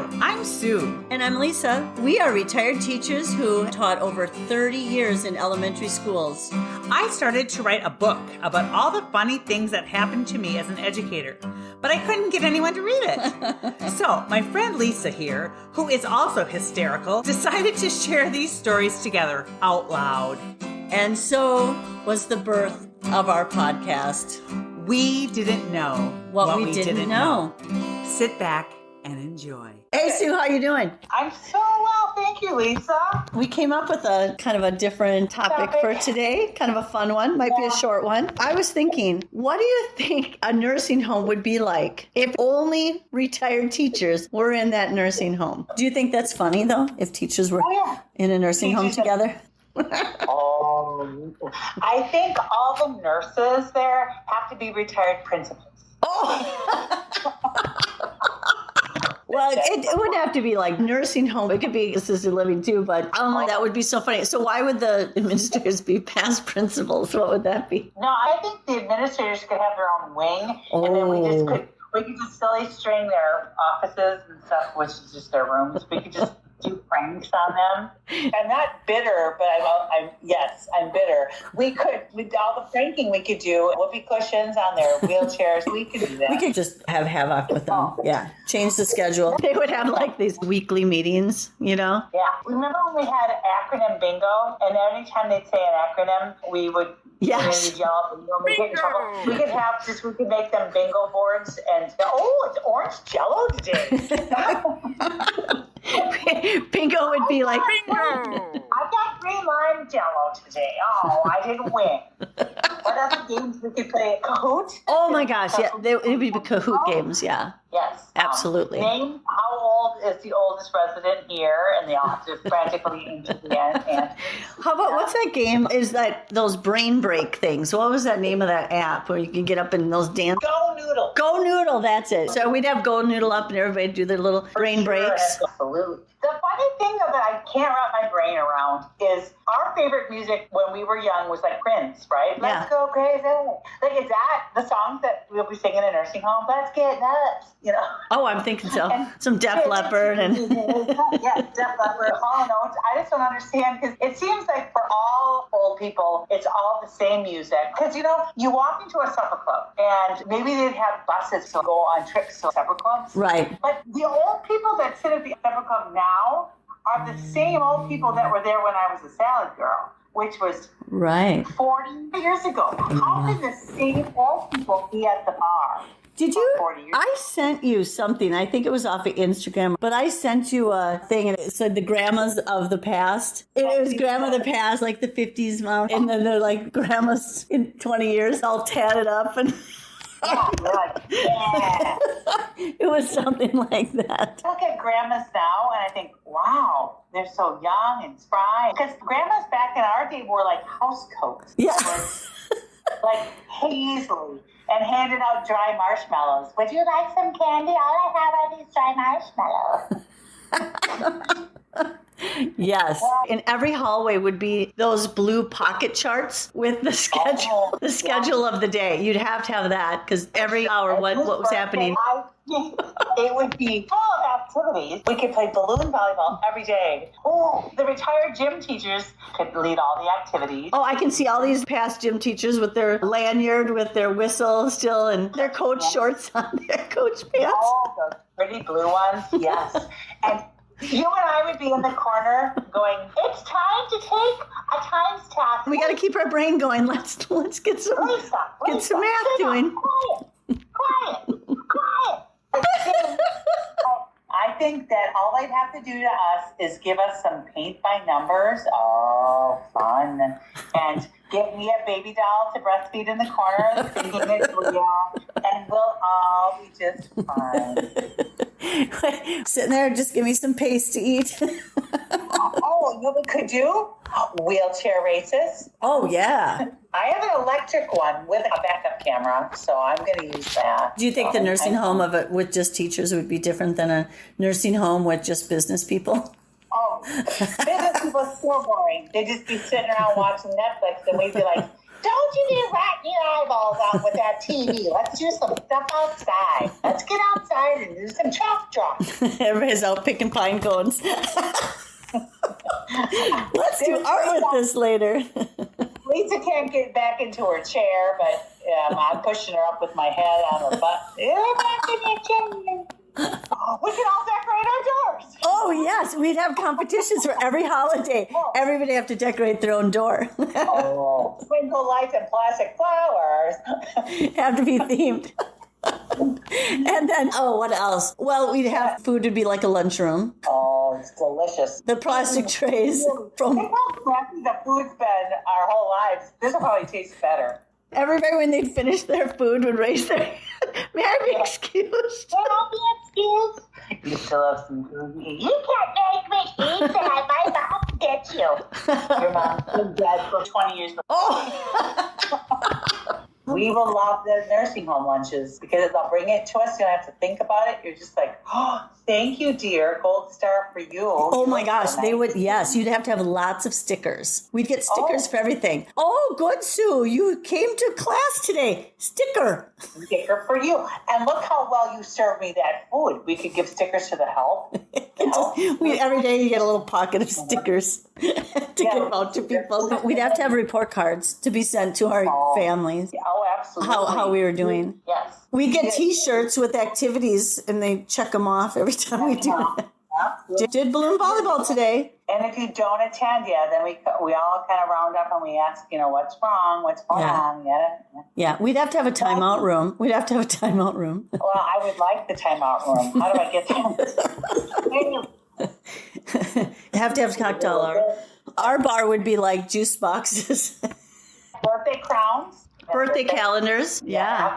Hi, I'm Sue. And I'm Lisa. We are retired teachers who taught over 30 years in elementary schools. I started to write a book about all the funny things that happened to me as an educator, but I couldn't get anyone to read it. So my friend Lisa here, who is also hysterical, decided to share these stories together out loud. And so was the birth of our podcast. We didn't know what we didn't know. Sit back and enjoy. Hey, Sue, how you doing? I'm so well, thank you, Lisa. We came up with a kind of a different topic for today, kind of a fun one, might be a short one. I was thinking, what do you think a nursing home would be like if only retired teachers were in that nursing home? Do you think that's funny, though, if teachers were in a nursing home together? I think all the nurses there have to be retired principals. Oh! Well, it wouldn't have to be like nursing home. It could be assisted living too, but that would be so funny. So why would the administrators be past principals? What would that be? No, I think the administrators could have their own wing, and then we could just silly string their offices and stuff, which is just their rooms. We could just do pranks on them. I'm not bitter, but I'm bitter. With all the pranking we could do, whoopee cushions on their wheelchairs. We could do that. We could just have havoc with them. Yeah. Change the schedule. They would have like these weekly meetings, you know? Yeah. Remember when we had acronym bingo? And anytime they'd say an acronym, we would Yes. We could make them bingo boards and it's orange Jello today. Bingo would be like Bingo. I got green lime Jello today. Oh, I didn't win. What other games we could play? Kahoot? Oh my gosh, yeah, it would be Kahoot games, yeah. Yes. Absolutely. Name how old is the oldest resident here in the office, practically into the end. How about, what's that game? Is that those brain break things? What was that name of that app where you can get up in those dance? GoNoodle. GoNoodle, that's it. So we'd have GoNoodle up and everybody do their little brain breaks. Absolutely. The funny thing that I can't wrap my brain around is our favorite music when we were young was like Prince, right? Yeah. Let's go crazy. Like, is that the songs that we'll be singing in a nursing home? Let's get nuts, you know? Oh, I'm thinking so. Some Def Leppard and yeah, Def Leppard, Hall & Oates. I just don't understand because it seems like for all old people, it's all the same music. Because, you walk into a supper club and maybe they'd have buses to go on trips to supper clubs. right. But the old people that sit at the supper club now are the same old people that were there when I was a salad girl, which was 40 years ago. How can the same old people be at the bar? Did you? 40 years I sent you something. I think it was off of Instagram, but I sent you a thing and it said the grandmas of the past. It was grandma of the past, like the 50s mom. And then they're like grandmas in 20 years, all tatted up. And yeah. it was something like that. I look at grandmas now and I think, wow, they're so young and spry. Because grandmas back in our day wore like house coats. Yeah. Like Paisley. And handed out dry marshmallows. Would you like some candy? All I have are these dry marshmallows. Yes. In every hallway would be those blue pocket charts with the schedule of the day. You'd have to have that because every hour what was happening. It would be full of activities. We could play balloon volleyball every day. Oh, the retired gym teachers could lead all the activities. Oh, I can see all these past gym teachers with their lanyard, with their whistle still, and their coach shorts on their coach pants. Oh, those pretty blue ones, yes. And you and I would be in the corner going, it's time to take a times task. We got to keep our brain going. Let's get some math doing. Quiet. I think that all they'd have to do to us is give us some paint by numbers. Oh, fun. And give me a baby doll to breastfeed in the corner, thinking it's real, and we'll all be just fine. Sitting there, just give me some paste to eat. Oh, you know what we could do? Wheelchair races. Oh, yeah. I have an electric one with a backup camera, so I'm going to use that. Do you think the nursing home of it with just teachers would be different than a nursing home with just business people? Oh, business people are so boring. They'd just be sitting around watching Netflix, and we'd be like, Don't you be ratting your eyeballs out with that TV. Let's do some stuff outside. Let's get outside and do some chalk draw. Everybody's out picking pine cones. Let's do art with this later. Lisa can't get back into her chair, but I'm pushing her up with my head on her butt. Back in your chair. We can all decorate our doors. Oh, yes. We'd have competitions for every holiday. Everybody have to decorate their own door. Twinkle lights and plastic flowers. Have to be themed. And then, what else? Well, we'd have food would be like a lunchroom. Oh, it's delicious. The plastic trays. Think how crappy the food's been our whole lives. This will probably taste better. Everybody, when they'd finish their food, would raise their hand. May I be excused? May I be excused? You still have some food. You can't make me eat that. My mom gets you. Your mom's been dead for 20 years. We will love the nursing home lunches because they'll bring it to us. You don't have to think about it. You're just like, oh, thank you, dear. Gold star for you. Oh my gosh, they would. Yes, you'd have to have lots of stickers. We'd get stickers for everything. Oh, good, Sue. You came to class today. Sticker. Sticker for you. And look how well you served me that food. We could give stickers to the help. Every day you get a little pocket of stickers to give out to people. We'd have to have report cards to be sent to our families. Oh, absolutely. How we were doing. Yes. We get T-shirts with activities, and they check them off every time we do it. Did balloon volleyball today. And if you don't attend, then we all kind of round up and we ask, what's wrong, what's going on. Yeah, we'd have to have a timeout room. Well, I would like the timeout room. How do I get that? Have to have cocktail hour. Our bar would be like juice boxes. Birthday crowns. Birthday calendars. Yeah.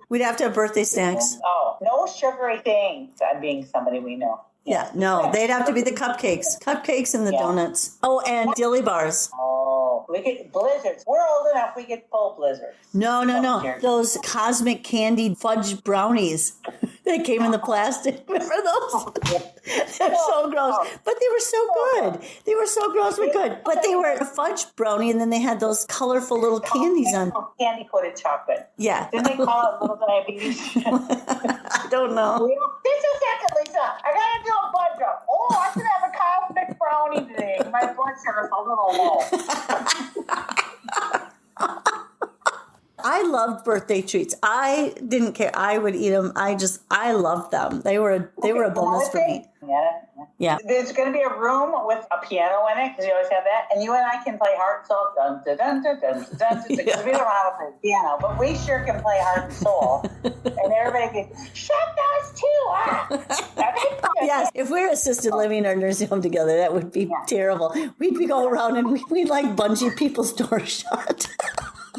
We'd have to have birthday snacks. Oh, no sugary things. I'm being somebody we know. Yeah, no, they'd have to be the cupcakes. Cupcakes and the donuts. Oh, and dilly bars. Oh, we get blizzards. We're old enough, we get full blizzards. No. Those cosmic candy fudge brownies that came in the plastic. Remember those? They're so gross. But they were so good. They were so gross but good. But they were a fudge brownie, and then they had those colorful little candies on. Candy-coated chocolate. Yeah. Didn't they call it little diabetes? I don't know. Just a second, Lisa. I got to do a blood draw. Oh, I should have a cosmic brownie today. My blood sugar's a little low. I loved birthday treats. I didn't care. I would eat them. I loved them. They were a bonus for me. Yeah. There's going to be a room with a piano in it because you always have that, and you and I can play heart and soul. Dun dun dun dun dun dun dun. Because we don't know how to play piano, but we sure can play heart and soul. And everybody can shut those two up. Yes, if we're assisted living or nursing home together, that would be terrible. We'd go around and we'd like bungee people's doors shut.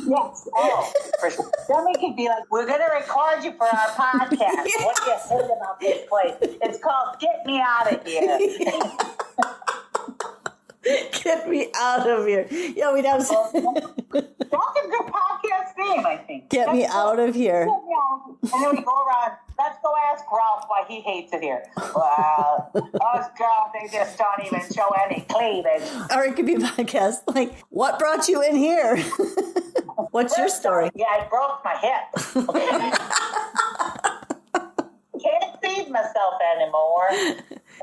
Yes. Oh, for sure. Then we could be like, we're going to record you for our podcast. Yeah. What do you heard about this place? It's called Get Me Out of Here. Get me out of here. Yeah, we'd have some. That's a good podcast name, I think. Get me out of here. And then we go around, let's go ask Ralph why he hates it here. Well, us girls, they just don't even show any cleavage. Or it could be a podcast like, what brought you in here? What's your story? Yeah, I broke my hip. Can't feed myself anymore.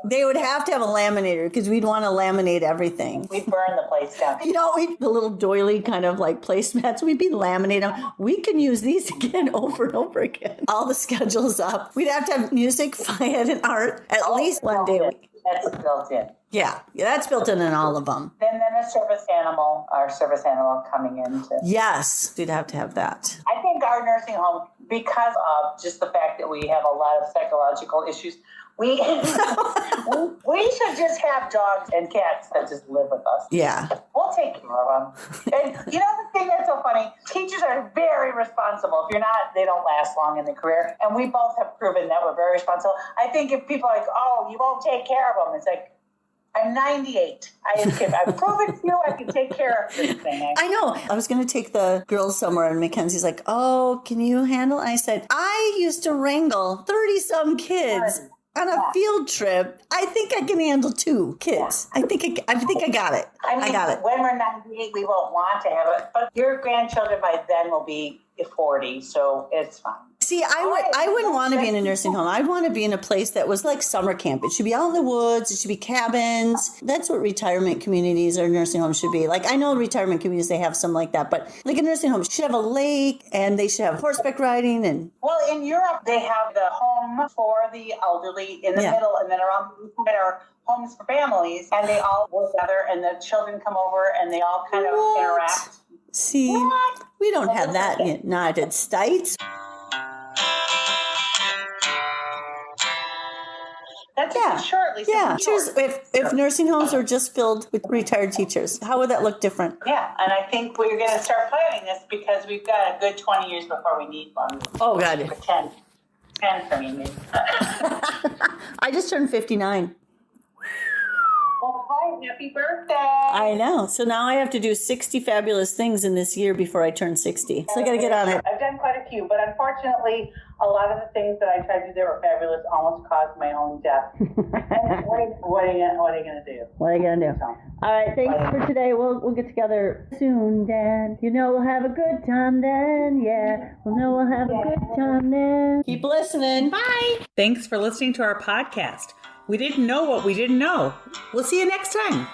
They would have to have a laminator because we'd want to laminate everything. We'd burn the place down. The little doily kind of like placemats, we'd be laminating them. We can use these again over and over again. All the schedules up. We'd have to have music, FIAD, and art at least one day a week. That's built in. Yeah, that's built in all of them. And then a service animal, our service animal coming in. Yes, we'd have to have that. I think our nursing home, because of just the fact that we have a lot of psychological issues, we should just have dogs and cats that just live with us. Yeah. We'll take care of them. And the thing that's so funny, teachers are very responsible. If you're not, they don't last long in the career. And we both have proven that we're very responsible. I think if people are like, oh, you won't take care of them, it's like, I'm 98. I've proven to you I can take care of this thing. I know. I was going to take the girls somewhere, and Mackenzie's like, oh, can you handle it? I said, I used to wrangle 30-some kids. on a field trip, I think I can handle 2 kids. I think I got it. I got it. When we're 98, we won't want to have it, but your grandchildren by then will be 40, so it's fine. See, I wouldn't want to be in a nursing home. I'd want to be in a place that was like summer camp. It should be out in the woods. It should be cabins. That's what retirement communities or nursing homes should be. Like, I know retirement communities, they have some like that, but like a nursing home should have a lake and they should have horseback riding. And well, in Europe, they have the home for the elderly in the middle, and then around the are homes for families, and they all work together, and the children come over, and they all kind of interact. See, we don't have that in the United States. That's shortly. Yeah. If nursing homes were just filled with retired teachers, how would that look different? Yeah, and I think we're going to start planning this because we've got a good 20 years before we need one. Oh, God. 10 for me, maybe. I just turned 59. Well, hi, happy birthday. I know. So now I have to do 60 fabulous things in this year before I turn 60. So I got to get on it. I've done quite a few, but unfortunately, a lot of the things that I tried to do that were fabulous almost caused my own death. What are you going to do? What are you going to do? So, all right, thanks for today. We'll get together soon, Dad. You know we'll have a good time then. Yeah, we'll have a good time then. Keep listening. Bye. Thanks for listening to our podcast. We didn't know what we didn't know. We'll see you next time.